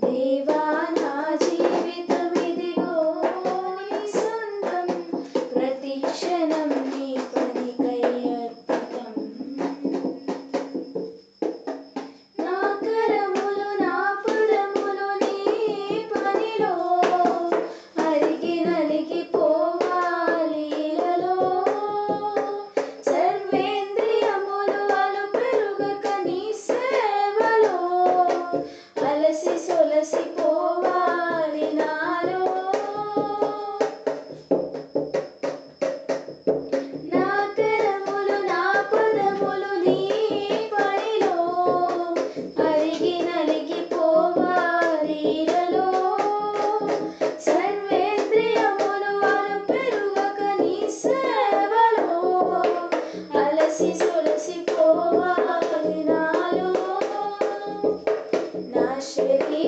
దేవా నా జీవితమిదిగో నీ సొంతం, ప్రతి క్షణం నీ పనికై అర్పితం. నా కరములు నా పదములు నీ పనిలో అరిగి నలిగిపోవాలి ఇలలో. సర్వేంద్రియములు అలు పెరుగక నీ సేవలో అలసి సొలసిపోవాలి నాలో. నా కరములు నా పదములు నీ పనిలో అరిగి నలిగిపోవాలి ఇలలో. సర్వేంద్రియములు అలు పెరుగక నీ సేవలో అలసి సొలసిపోవాలి నాలో. నా శరీరం